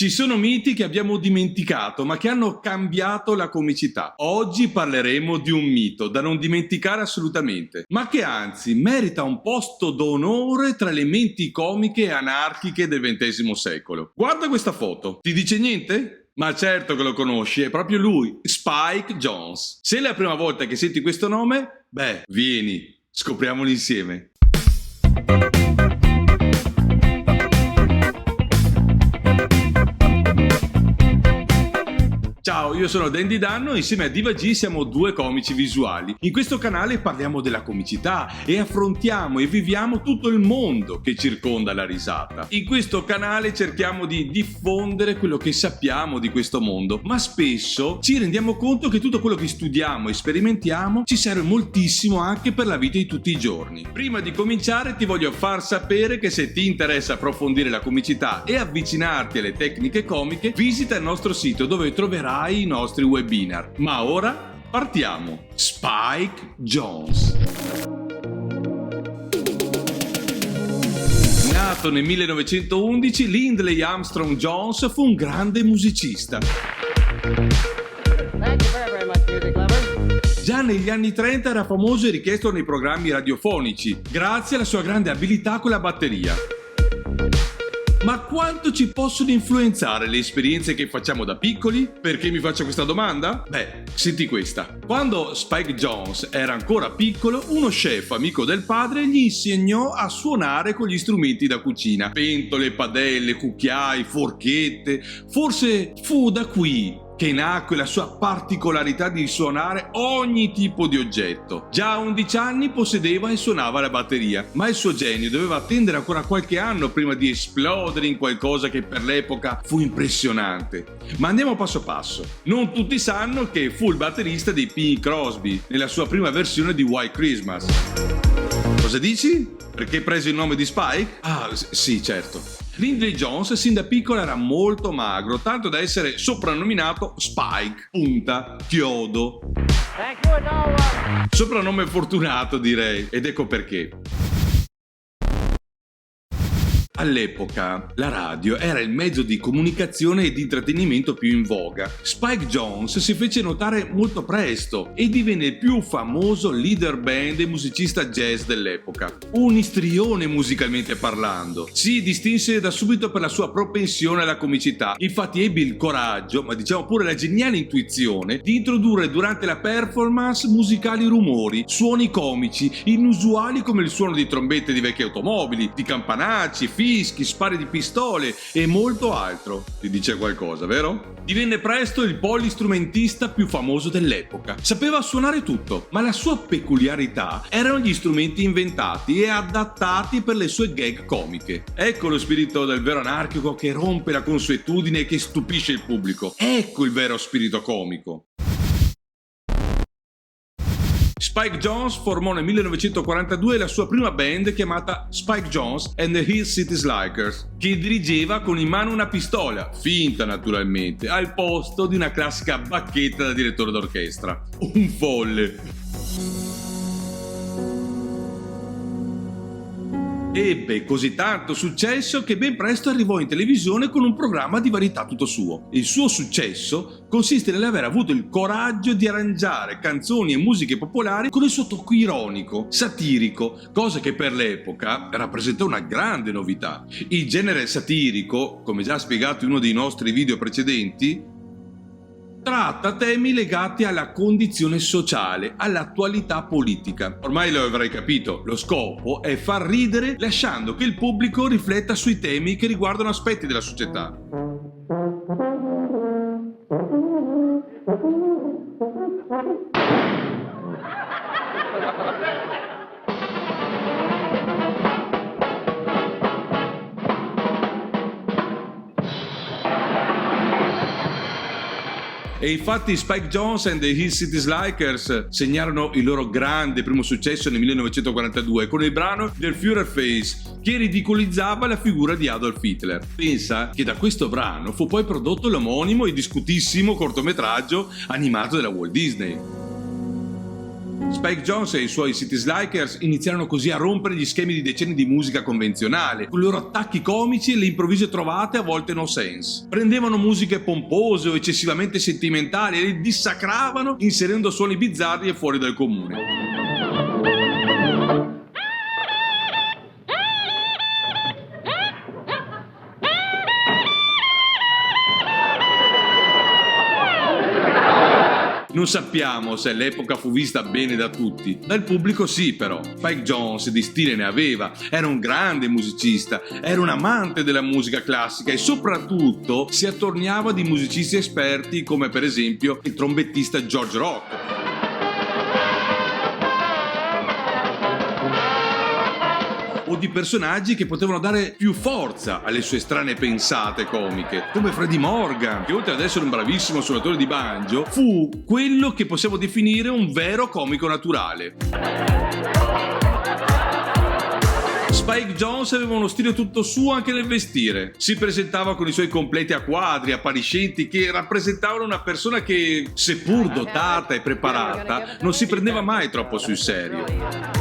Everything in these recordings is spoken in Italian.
Ci sono miti che abbiamo dimenticato, ma che hanno cambiato la comicità. Oggi parleremo di un mito da non dimenticare assolutamente, ma che anzi merita un posto d'onore tra le menti comiche e anarchiche del XX secolo. Guarda questa foto, ti dice niente? Ma certo che lo conosci, è proprio lui, Spike Jonze. Se è la prima volta che senti questo nome, beh, vieni, scopriamolo insieme. Ciao, io sono Dandy Danno e insieme a Diva G siamo due comici visuali. In questo canale parliamo della comicità e affrontiamo e viviamo tutto il mondo che circonda la risata. In questo canale cerchiamo di diffondere quello che sappiamo di questo mondo, ma spesso ci rendiamo conto che tutto quello che studiamo e sperimentiamo ci serve moltissimo anche per la vita di tutti i giorni. Prima di cominciare ti voglio far sapere che se ti interessa approfondire la comicità e avvicinarti alle tecniche comiche, visita il nostro sito dove troverai i nostri webinar. Ma ora partiamo. Spike Jonze. Nato nel 1911, Lindley Armstrong Jones fu un grande musicista. Già negli anni 30 era famoso e richiesto nei programmi radiofonici, grazie alla sua grande abilità con la batteria. Ma quanto ci possono influenzare le esperienze che facciamo da piccoli? Perché mi faccio questa domanda? Beh, senti questa. Quando Spike Jonze era ancora piccolo, uno chef amico del padre gli insegnò a suonare con gli strumenti da cucina. Pentole, padelle, cucchiai, forchette. Forse fu da qui che nacque la sua particolarità di suonare ogni tipo di oggetto. Già a 11 anni possedeva e suonava la batteria, ma il suo genio doveva attendere ancora qualche anno prima di esplodere in qualcosa che per l'epoca fu impressionante. Ma andiamo passo passo. Non tutti sanno che fu il batterista di Bing Crosby nella sua prima versione di White Christmas. Cosa dici? Perché prese il nome di Spike? Ah, sì, certo. Lindley Jones sin da piccolo era molto magro, tanto da essere soprannominato Spike, punta, chiodo. Soprannome fortunato, direi, ed ecco perché. All'epoca la radio era il mezzo di comunicazione e di intrattenimento più in voga. Spike Jonze si fece notare molto presto e divenne il più famoso leader band e musicista jazz dell'epoca. Un istrione musicalmente parlando. Si distinse da subito per la sua propensione alla comicità. Infatti ebbe il coraggio, ma diciamo pure la geniale intuizione, di introdurre durante la performance musicali rumori, suoni comici, inusuali come il suono di trombette di vecchie automobili, di campanacci, fischi, spari di pistole e molto altro. Ti dice qualcosa, vero? Divenne presto il polistrumentista più famoso dell'epoca. Sapeva suonare tutto, ma la sua peculiarità erano gli strumenti inventati e adattati per le sue gag comiche. Ecco lo spirito del vero anarchico che rompe la consuetudine e che stupisce il pubblico. Ecco il vero spirito comico. Spike Jonze formò nel 1942 la sua prima band chiamata Spike Jonze and the Hill City Slikers, che dirigeva con in mano una pistola, finta naturalmente, al posto di una classica bacchetta da direttore d'orchestra. Un folle! Ebbe così tanto successo che ben presto arrivò in televisione con un programma di varietà tutto suo. Il suo successo consiste nell'aver avuto il coraggio di arrangiare canzoni e musiche popolari con il suo tocco ironico, satirico, cosa che per l'epoca rappresentò una grande novità. Il genere satirico, come già spiegato in uno dei nostri video precedenti, tratta temi legati alla condizione sociale, all'attualità politica. Ormai lo avrai capito, lo scopo è far ridere lasciando che il pubblico rifletta sui temi che riguardano aspetti della società. E infatti Spike Jonze and the Hill City Slikers segnarono il loro grande primo successo nel 1942 con il brano del Führerface, che ridicolizzava la figura di Adolf Hitler. Pensa che da questo brano fu poi prodotto l'omonimo e discutissimo cortometraggio animato della Walt Disney. Spike Jonze e i suoi City Slikers iniziarono così a rompere gli schemi di decenni di musica convenzionale, con i loro attacchi comici e le improvvise trovate a volte no sense. Prendevano musiche pompose o eccessivamente sentimentali e le dissacravano inserendo suoni bizzarri e fuori dal comune. Non sappiamo se l'epoca fu vista bene da tutti, dal pubblico sì però. Spike Jonze di stile ne aveva, era un grande musicista, era un amante della musica classica e soprattutto si attorniava di musicisti esperti come per esempio il trombettista George Rock. O di personaggi che potevano dare più forza alle sue strane pensate comiche, come Freddie Morgan, che oltre ad essere un bravissimo suonatore di banjo, fu quello che possiamo definire un vero comico naturale. Spike Jonze aveva uno stile tutto suo anche nel vestire. Si presentava con i suoi completi a quadri, appariscenti, che rappresentavano una persona che, seppur dotata e preparata, non si prendeva mai troppo sul serio.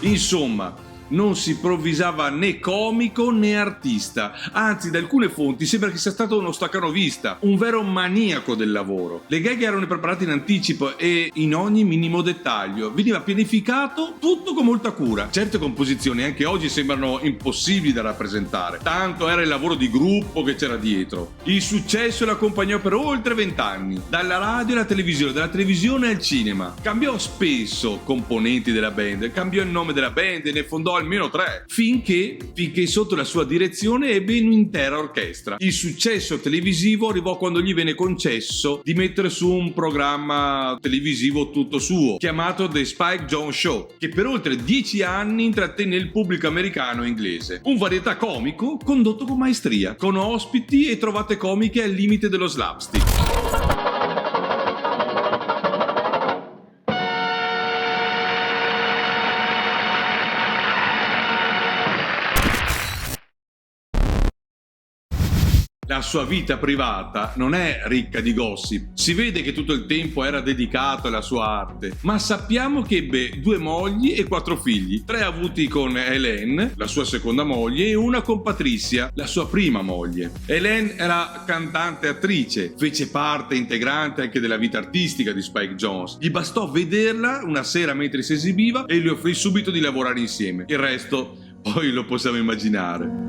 Insomma, non si provvisava né comico né artista, anzi da alcune fonti sembra che sia stato uno staccanovista, un vero maniaco del lavoro. Le gag erano preparate in anticipo e in ogni minimo dettaglio, veniva pianificato tutto con molta cura. Certe composizioni anche oggi sembrano impossibili da rappresentare, tanto era il lavoro di gruppo che c'era dietro. Il successo l'accompagnò per oltre 20 anni, dalla radio alla televisione, dalla televisione al cinema. Cambiò spesso componenti della band, cambiò il nome della band e ne fondò almeno 3, finché sotto la sua direzione ebbe un'intera orchestra. Il successo televisivo arrivò quando gli venne concesso di mettere su un programma televisivo tutto suo, chiamato The Spike Jonze Show, che per oltre 10 anni intrattenne il pubblico americano e inglese. Un varietà comico condotto con maestria, con ospiti e trovate comiche al limite dello slapstick. La sua vita privata non è ricca di gossip, si vede che tutto il tempo era dedicato alla sua arte, ma sappiamo che ebbe 2 mogli e 4 figli, 3 avuti con Hélène, la sua seconda moglie, e una con Patricia, la sua prima moglie. Hélène era cantante e attrice, fece parte integrante anche della vita artistica di Spike Jonze. Gli bastò vederla una sera mentre si esibiva e gli offrì subito di lavorare insieme. Il resto poi lo possiamo immaginare.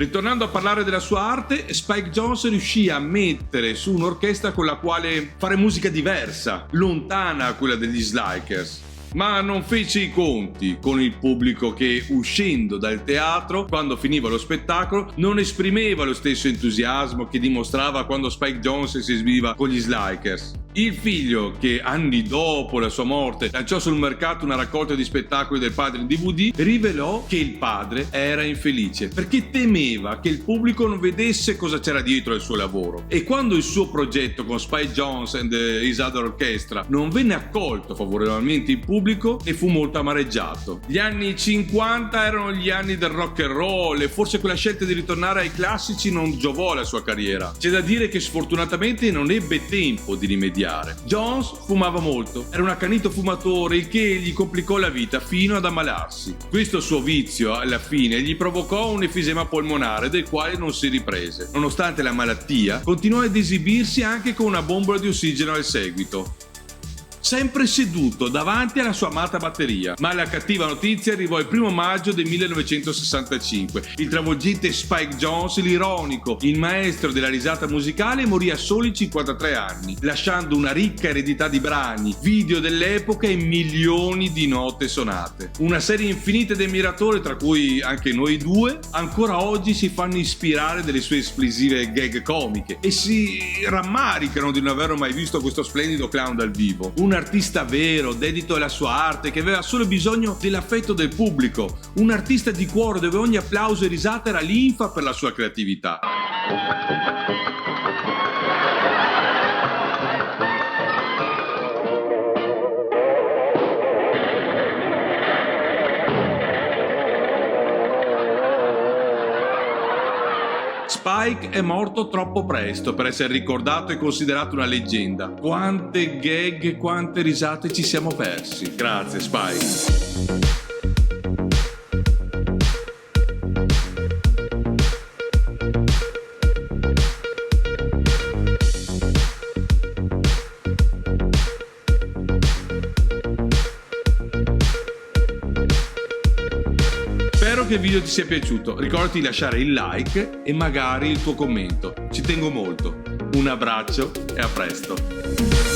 Ritornando a parlare della sua arte, Spike Jonze riuscì a mettere su un'orchestra con la quale fare musica diversa, lontana da quella degli Slikers. Ma non fece i conti con il pubblico che, uscendo dal teatro, quando finiva lo spettacolo, non esprimeva lo stesso entusiasmo che dimostrava quando Spike Jonze si esibiva con gli Slikers. Il figlio, che anni dopo la sua morte lanciò sul mercato una raccolta di spettacoli del padre in DVD, rivelò che il padre era infelice perché temeva che il pubblico non vedesse cosa c'era dietro al suo lavoro. E quando il suo progetto con Spike Jonze and His Other Orchestra non venne accolto favorevolmente in pubblico, ne fu molto amareggiato. Gli anni 50 erano gli anni del rock and roll e forse quella scelta di ritornare ai classici non giovò alla sua carriera. C'è da dire che sfortunatamente non ebbe tempo di rimediare. Jonze fumava molto, era un accanito fumatore, il che gli complicò la vita fino ad ammalarsi. Questo suo vizio alla fine gli provocò un efisema polmonare del quale non si riprese. Nonostante la malattia, continuò ad esibirsi anche con una bombola di ossigeno al seguito, sempre seduto davanti alla sua amata batteria. Ma la cattiva notizia arrivò il 1 maggio del 1965. Il travolgente Spike Jonze, l'ironico, il maestro della risata musicale, morì a soli 53 anni, lasciando una ricca eredità di brani, video dell'epoca e milioni di note suonate. Una serie infinita di ammiratori, tra cui anche noi due, ancora oggi si fanno ispirare dalle sue esplosive gag comiche e si rammaricano di non aver mai visto questo splendido clown dal vivo. Un artista vero, dedito alla sua arte, che aveva solo bisogno dell'affetto del pubblico, un artista di cuore dove ogni applauso e risata era linfa per la sua creatività. Spike è morto troppo presto per essere ricordato e considerato una leggenda. Quante gag e quante risate ci siamo persi. Grazie Spike. Spero che il video ti sia piaciuto, ricordati di lasciare il like e magari il tuo commento, ci tengo molto. Un abbraccio e a presto!